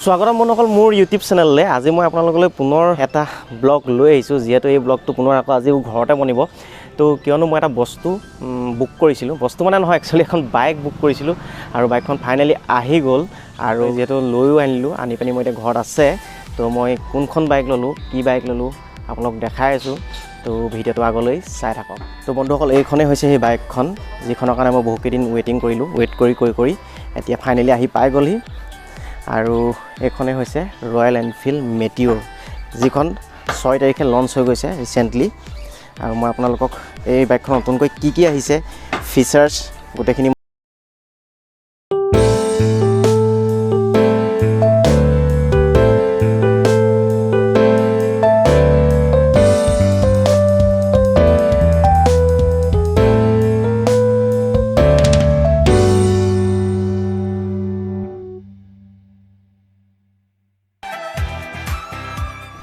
স্বাগতম বন্ধুসকল মোৰ ইউটিউব চেনেললৈ আজি মই আপোনালোকলৈ পুনৰ এটা ব্লগ লৈ আহিছোঁ যেহেতু এই ব্লগটো পুনৰ আকৌ আজি ঘৰতে বনিব তো কিয়নো মই এটা বস্তু বুক কৰিছিলোঁ বস্তু মানে নহয় একচুৱেলি এখন বাইক বুক কৰিছিলোঁ আৰু বাইকখন ফাইনেলি আহি গ'ল আৰু যেহেতু লৈও আনিলোঁ আনি পিনি মই এতিয়া ঘৰত আছে তো মই কোনখন বাইক ল'লোঁ কি বাইক ল'লোঁ আপোনালোক দেখাই আছোঁ তো ভিডিঅ'টো আগলৈ চাই থাকক তো বন্ধুসকল এইখনেই হৈছে সেই বাইকখন যিখনৰ কাৰণে মই বহুকেইদিন ৱেইটিং কৰিলোঁ ৱেইট কৰি এতিয়া ফাইনেলি আহি পাই গ'লহি আৰু এইখনেই হৈছে ৰয়েল এনফিল্ড মেটিঅৰ যিখন 6 তাৰিখে লঞ্চ হৈ গৈছে ৰিসেন্টলি আৰু মই আপোনালোকক এই বাইকখন নতুনকৈ কি আহিছে ফিচাৰ্ছ গোটেইখিনি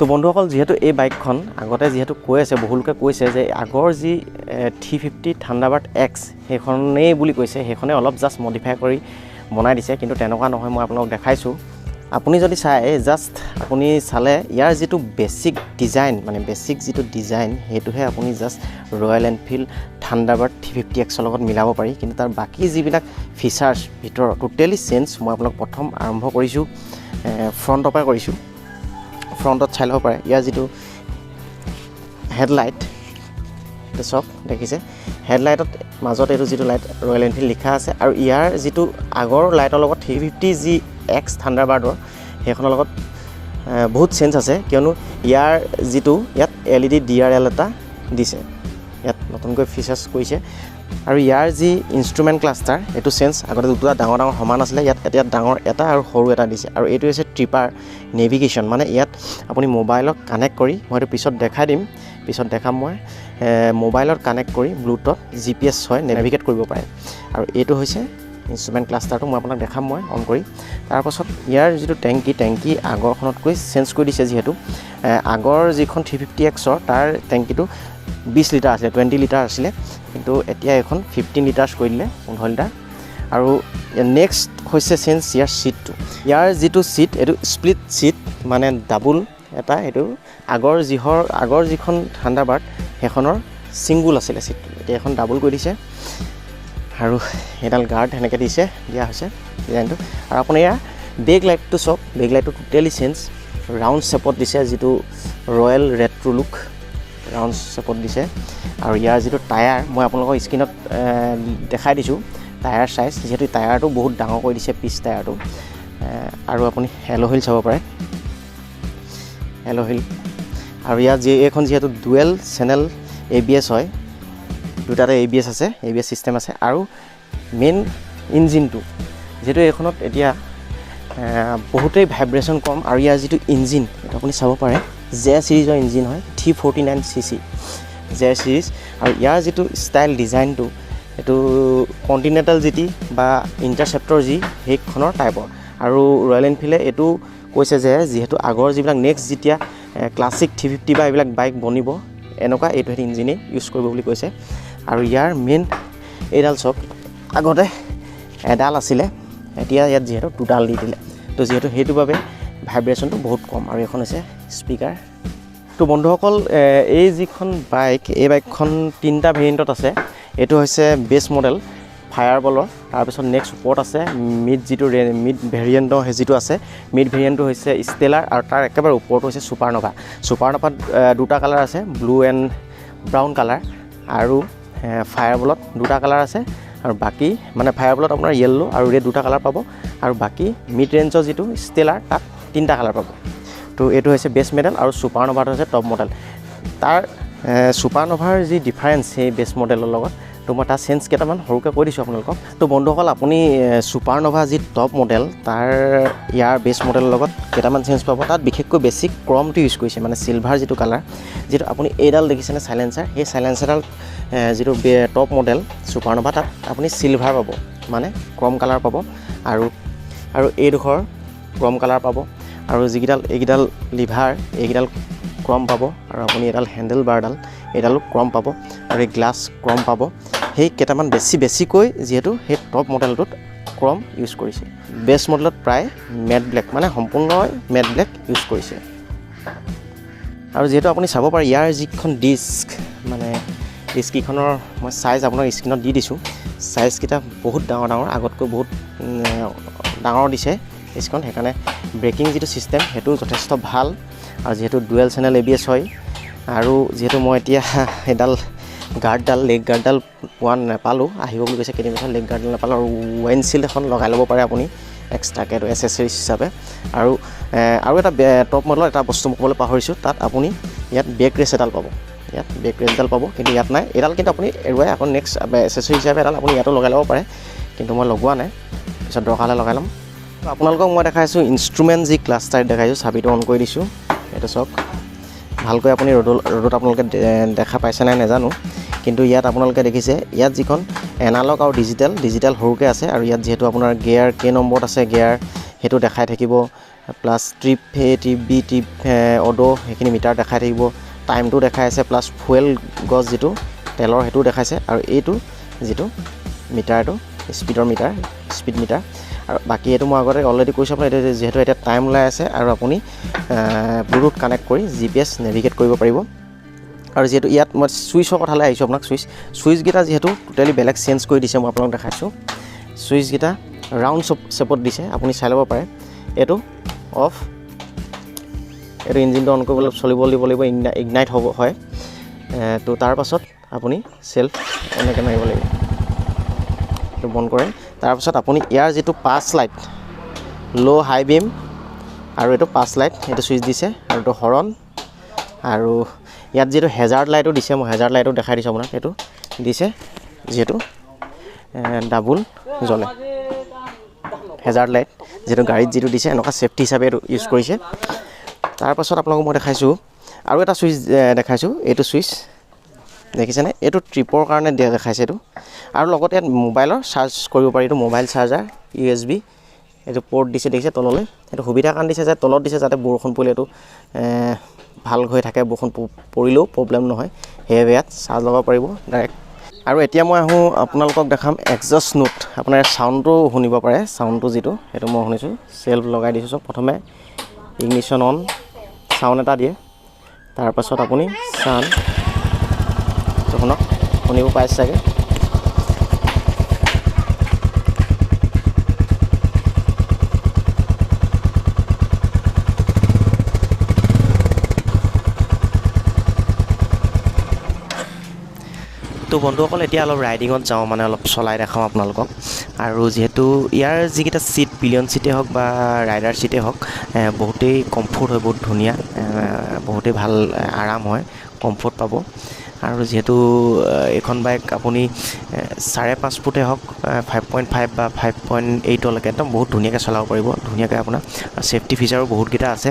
তো বন্ধুসকল যেহেতু এই বাইকখন আগতে যেহেতু কৈ আছে বহুলোকে কৈছে যে আগৰ যি 350 থাণ্ডাৰবাৰ্ড এক্স সেইখনেই বুলি কৈছে সেইখনে অলপ জাষ্ট মডিফাই কৰি বনাই দিছে কিন্তু তেনেকুৱা নহয় মই আপোনালোকক দেখাইছোঁ আপুনি যদি চাই জাষ্ট আপুনি চালে ইয়াৰ যিটো বেছিক ডিজাইন মানে বেছিক যিটো ডিজাইন সেইটোহে আপুনি জাষ্ট ৰয়েল এনফিল্ড থাণ্ডাৰবাৰ্ড 350 এক্সৰ লগত মিলাব পাৰি কিন্তু তাৰ বাকী যিবিলাক ফিচাৰ্ছ ভিতৰত টোটেলি চেঞ্জ মই আপোনালোক প্ৰথম আৰম্ভ কৰিছোঁ ফ্ৰণ্টৰ পৰা কৰিছোঁ ফ্ৰণ্টত চাই ল'ব পাৰে ইয়াৰ যিটো হেডলাইট এইটো চব দেখিছে হেডলাইটত মাজত এইটো যিটো লাইট ৰয়েল এনফিল্ড লিখা আছে আৰু ইয়াৰ যিটো আগৰ লাইটৰ লগত 350 যি এক্স থাণ্ডাৰবাৰ্ডৰ সেইখনৰ লগত বহুত চেঞ্জ আছে কিয়নো ইয়াৰ যিটো ইয়াত LED DRL এটা দিছে ইয়াত নতুনকৈ ফিচাৰ্ছ কৰিছে আৰু ইয়াৰ যি ইনষ্ট্ৰুমেণ্ট ক্লাষ্টাৰ এইটো চেঞ্জ আগতে দুটা ডাঙৰ সমান আছিলে ইয়াত এতিয়া ডাঙৰ এটা আৰু সৰু এটা দিছে আৰু এইটো হৈছে ট্ৰিপাৰ নেভিগেশ্যন মানে ইয়াত আপুনি মোবাইলক কানেক্ট কৰি মই এইটো পিছত দেখাই দিম পিছত দেখাম মই মোবাইলত কানেক্ট কৰি ব্লুটুথ GPS হয় নেভিগেট কৰিব পাৰে আৰু এইটো হৈছে ইনষ্ট্ৰুমেণ্ট ক্লাষ্টাৰটো মই আপোনাক দেখাম মই অন কৰি তাৰপাছত ইয়াৰ যিটো টেংকি আগৰখনতকৈ চেঞ্জ কৰি দিছে যিহেতু আগৰ যিখন 350 এক্সৰ তাৰ টেংকিটো 20 লিটাৰ আছিলে 20 লিটাৰ আছিলে কিন্তু এতিয়া এখন 15 লিটাৰ্ছ কৰি দিলে 15 লিটাৰ আৰু নেক্সট হৈছে চেঞ্জ ইয়াৰ ছিটটো ইয়াৰ যিটো ছিট এইটো স্প্লিট ছিট মানে ডাবল এটা এইটো আগৰ যিখন থাণ্ডাৰবাৰ্ড সেইখনৰ ছিংগুল আছিলে ছিটটো এতিয়া এখন ডাবল কৰি দিছে আৰু এডাল গাৰ্ড সেনেকৈ দিয়া হৈছে ডিজাইনটো আৰু আপুনি ইয়াৰ বেক লাইটটো চব বেক লাইটটো টোটেলি চেঞ্জ ৰাউণ্ড শ্বেপত দিছে যিটো ৰয়েল ৰেট্ৰ' লুক ৰাউণ্ড শ্বেপত দিছে আৰু ইয়াৰ যিটো টায়াৰ মই আপোনালোকৰ স্ক্ৰীণত দেখাই দিছোঁ টায়াৰ চাইজ যিহেতু টায়াৰটো বহুত ডাঙৰ কৰি দিছে পিছ টায়াৰটো আৰু আপুনি এল'হিল চাব পাৰে এল'হিল আৰু ইয়াৰ এইখন যিহেতু ডুৱেল চেনেল ABS হয় দুটাতে ABS আছে ABS ছিষ্টেম আছে আৰু মেইন ইঞ্জিনটো যিহেতু এইখনত এতিয়া বহুতেই ভাইব্ৰেশ্যন কম আৰু ইয়াৰ যিটো ইঞ্জিন এইটো আপুনি চাব পাৰে জে ছিৰিজৰ ইঞ্জিন হয় 349cc জে ছিৰিজ আৰু ইয়াৰ যিটো ষ্টাইল ডিজাইনটো এইটো কণ্টিনেণ্টেল GT বা ইণ্টাৰচেপ্টৰ G সেইখনৰ টাইপৰ আৰু ৰয়েল এনফিল্ডে এইটো কৈছে যে যিহেতু আগৰ যিবিলাক নেক্সট যেতিয়া ক্লাছিক 350 বা এইবিলাক বাইক বনিব এনেকুৱা এইটো ইঞ্জিনেই ইউজ কৰিব বুলি কৈছে আৰু ইয়াৰ মেইন এইডাল চক আগতে এডাল আছিলে এতিয়া ইয়াত যিহেতু দুডাল দি দিলে তো যিহেতু সেইটো বাবে ভাইব্ৰেশ্যনটো বহুত কম আৰু এখন হৈছে স্পীকাৰ তো বন্ধুসকল এই যিখন বাইক এই বাইকখন 3টা ভেৰিয়েণ্টত আছে এইটো হৈছে বেছ মডেল ফায়াৰবলৰ তাৰপিছত নেক্সট ওপৰত আছে মিড ভেৰিয়েণ্টৰ যিটো আছে মিড ভেৰিয়েণ্টটো হৈছে ষ্টেলাৰ আৰু তাৰ একেবাৰে ওপৰটো হৈছে ছুপাৰন'ভা দুটা কালাৰ আছে ব্লু এণ্ড ব্ৰাউন কালাৰ আৰু ফায়াৰবলত দুটা কালাৰ আছে আৰু বাকী মানে ফায়াৰবলত আপোনাৰ য়েল্লো আৰু ৰেড দুটা কালাৰ পাব আৰু বাকী মিড ৰেঞ্জৰ যিটো ষ্টেলাৰ তাত 3টা কালাৰ পাব তো এইটো হৈছে বেছ মডেল আৰু ছুপাৰন'ভাটো হৈছে টপ মডেল তাৰ ছুপাৰন'ভাৰ যি ডিফাৰেঞ্চ সেই বেছ মডেলৰ লগত তো মই তাৰ চেঞ্জ কেইটামান সৰুকৈ কৈ দিছোঁ আপোনালোকক তো বন্ধুসকল আপুনি ছুপাৰন'ভা যি টপ মডেল তাৰ ইয়াৰ বেছ মডেলৰ লগত কেইটামান চেঞ্জ পাব তাত বিশেষকৈ বেছি ক্ৰমটো ইউজ কৰিছে মানে চিলভাৰ যিটো কালাৰ যিটো আপুনি এইডাল দেখিছেনে চাইলেঞ্চাৰ সেই চাইলেঞ্চাৰডাল যিটো টপ মডেল ছুপাৰন'ভা তাত আপুনি চিলভাৰ পাব মানে ক্ৰম কালাৰ পাব আৰু এইডোখৰ ক্ৰম কালাৰ পাব আৰু এইকেইডাল লিভাৰ এইকেইডাল ক্ৰম পাব আৰু আপুনি এডাল হেণ্ডেল বাৰডাল এইডালো ক্ৰম পাব আৰু এই গ্লাছ ক্ৰম পাব সেই কেইটামান বেছিকৈ যিহেতু সেই টপ মডেলটোত ক্ৰম ইউজ কৰিছে বেছ মডেলত প্ৰায় মেট ব্লেক মানে সম্পূৰ্ণ মেট ব্লেক ইউজ কৰিছে আৰু যিহেতু আপুনি চাব পাৰে ইয়াৰ যিখন ডিস্ক মানে ডিস্ককেইখনৰ মই চাইজ আপোনাক স্ক্ৰীনত দি দিছোঁ চাইজকেইটা বহুত ডাঙৰ ডাঙৰ আগতকৈ বহুত ডাঙৰ দিছে ডিস্কখন সেইকাৰণে ব্ৰেকিং যিটো ছিষ্টেম সেইটো যথেষ্ট ভাল আৰু যিহেতু ডুৱেল চেনেল ABS হয় আৰু যিহেতু মই এতিয়া এডাল গাৰ্ডডাল লেগ গাৰ্ডডাল পোৱা নাপালোঁ আহিব বুলি কৈছে কেইদিনমান লেগ গাৰ্ডডাল নাপালোঁ আৰু ৱাইনচিল্ড এখন লগাই ল'ব পাৰে আপুনি এক্সট্ৰাকৈ এইটো এচেচৰিজ হিচাপে আৰু এটা টপ মডেলৰ এটা বস্তু ক'বলৈ পাহৰিছোঁ তাত আপুনি ইয়াত বেক ৰেচ এডাল পাব ইয়াত বেক ৰেচডাল পাব কিন্তু ইয়াত নাই এডাল কিন্তু আপুনি এৰুৱাই আকৌ নেক্সট এচেচৰিজ হিচাপে এডাল আপুনি ইয়াতো লগাই ল'ব পাৰে কিন্তু মই লগোৱা নাই পিছত দৰকাৰ হ'লে লগাই ল'ম আপোনালোকক মই দেখাইছোঁ ইনষ্ট্ৰুমেণ্ট যি ক্লাষ্টাৰ দেখাইছোঁ চাবিটো অন কৰি দিছোঁ এইটো চাওক ভালকৈ আপুনি ৰ'দত আপোনালোকে দেখা পাইছে নাই নাজানো কিন্তু ইয়াত আপোনালোকে দেখিছে ইয়াত যিখন এনালগ আৰু ডিজিটেল সৰুকৈ আছে আৰু ইয়াত যিহেতু আপোনাৰ গিয়াৰ কেই নম্বৰত আছে গিয়াৰ সেইটো দেখাই থাকিব plus trip B trip odo' সেইখিনি মিটাৰ দেখাই থাকিব টাইমটো দেখাই আছে প্লাছ ফুৱেল গছ যিটো তেলৰ সেইটোও দেখাইছে আৰু এইটো যিটো মিটাৰটো স্পীড মিটাৰ আৰু বাকী এইটো মই আগতে অলৰেডি কৈছোঁ আপোনাৰ এইটো যিহেতু এতিয়া টাইম ওলাই আছে আৰু আপুনি ব্লুটুথ কানেক্ট কৰি GPS নেভিগেট কৰিব পাৰিব আৰু যিহেতু ইয়াত মই ছুইচৰ কথালৈ আহিছোঁ আপোনাক ছুইচকেইটা যিহেতু টোটেলি বেলেগ চেঞ্জ কৰি দিছে মই আপোনাক দেখাইছোঁ ছুইচকেইটা ৰাউণ্ড শ্বেপত দিছে আপুনি চাই ল'ব পাৰে এইটো অফ এইটো ইঞ্জিনটো অন কৰিবলৈ চলিব দিব লাগিব ইগনাইট হ'ব হয় তো তাৰ পাছত আপুনি সেলফ এনেকৈ মাৰিব লাগিব এইটো বন্ধ কৰে তাৰপাছত আপুনি ইয়াৰ যিটো পাছ লাইট ল' হাই বিম আৰু এইটো পাছ লাইট এইটো ছুইচ দিছে আৰু এইটো হৰণ আৰু ইয়াত যিহেতু হেজাৰ্ড লাইটো দিছে মই হেজাৰ্ড লাইটো দেখাই দিছোঁ আপোনাক এইটো দিছে যিহেতু ডাবুল জ্বলে হেজাৰ্ড লাইট যিহেতু গাড়ীত যিটো দিছে এনেকুৱা ছেফটি হিচাপে এইটো ইউজ কৰিছে তাৰপাছত আপোনালোকক মই দেখাইছোঁ আৰু এটা ছুইচ দেখাইছোঁ এইটো ছুইচ দেখিছেনে এইটো ট্ৰিপৰ কাৰণে দেখাইছে এইটো আৰু লগতে ইয়াত মোবাইলৰ চাৰ্জ কৰিব পাৰি এইটো মোবাইল চাৰ্জাৰ USB এইটো পৰ্ট দিছে দেখিছে তললৈ এইটো সুবিধাৰ কাৰণে দিছে যে তলত দিছে যাতে বৰষুণ পৰিলে এইটো ভাল হৈ থাকে বৰষুণ পৰিলেও প্ৰব্লেম নহয় সেয়ে ইয়াত চাৰ্জ লগাব পাৰিব ডাইৰেক্ট আৰু এতিয়া মই আহোঁ আপোনালোকক দেখাম এক্সজষ্ট নোট আপোনাৰ চাউণ্ডটো শুনিব পাৰে চাউণ্ডটো যিটো সেইটো মই শুনিছোঁ সেলফ লগাই দিছোঁ চব প্ৰথমে ইগনিশ্যন অন চাউণ্ড এটা দিয়ে তাৰপাছত আপুনি চাউণ্ড শুনক শুনিব পাইছে চাগে তো বন্ধুসকল এতিয়া অলপ ৰাইডিঙত যাওঁ মানে অলপ চলাই দেখাওঁ আপোনালোকক আৰু যিহেতু ইয়াৰ যিকেইটা ছিট পিলিয়ন ছিটেই হওক বা ৰাইডাৰ ছিটেই হওক বহুতেই কমফৰ্ট হয় বহুত ধুনীয়া বহুতেই ভাল আৰাম হয় কমফৰ্ট পাব আৰু যিহেতু এইখন বাইক আপুনি 5.5 ফুটে হওক 5.5 বা 5.8লৈকে একদম বহুত ধুনীয়াকৈ চলাব পাৰিব ধুনীয়াকৈ আপোনাৰ ছেফটি ফিচাৰো বহুতকেইটা আছে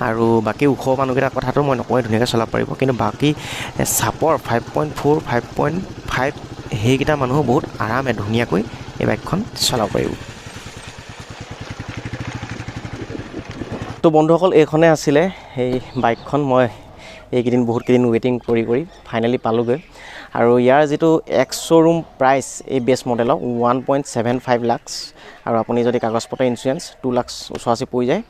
আৰু বাকী ওখ মানুহকেইটাৰ কথাটো মই নকওঁৱেই ধুনীয়াকৈ চলাব পাৰিব কিন্তু বাকী চাপৰ 5.4 5.5 সেইকেইটা মানুহো বহুত আৰামে ধুনীয়াকৈ এই বাইকখন চলাব পাৰিব তো বন্ধুসকল এইখনে আছিলে সেই বাইকখন মই এইকেইদিন বহুতকেইদিন ৱেইটিং কৰি ফাইনেলি পালোঁগৈ আৰু ইয়াৰ যিটো এক্স শ্ব'ৰুম প্ৰাইচ এই বেছ মডেলৰ 1.75 লাখ আৰু আপুনি যদি কাগজ পত্ৰ ইঞ্চুৰেঞ্চ 2 লাখ ওচৰা-ওচৰি পৰি যায়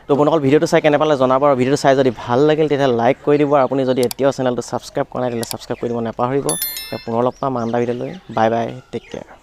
তো বন্ধুসকল ভিডিঅ'টো চাই কেনে পালে জনাব আৰু ভিডিঅ'টো চাই যদি ভাল লাগিল তেতিয়া লাইক কৰি দিব আৰু আপুনি যদি এতিয়াও চেনেলটো ছাবস্ক্ৰাইব কৰা নাই তেতিয়া ছাবস্ক্ৰাইব কৰি দিব নাপাহৰিব পুনৰ লগ পাম আন এটা ভিডিঅ'লৈ বাই বাই টেক কেয়াৰ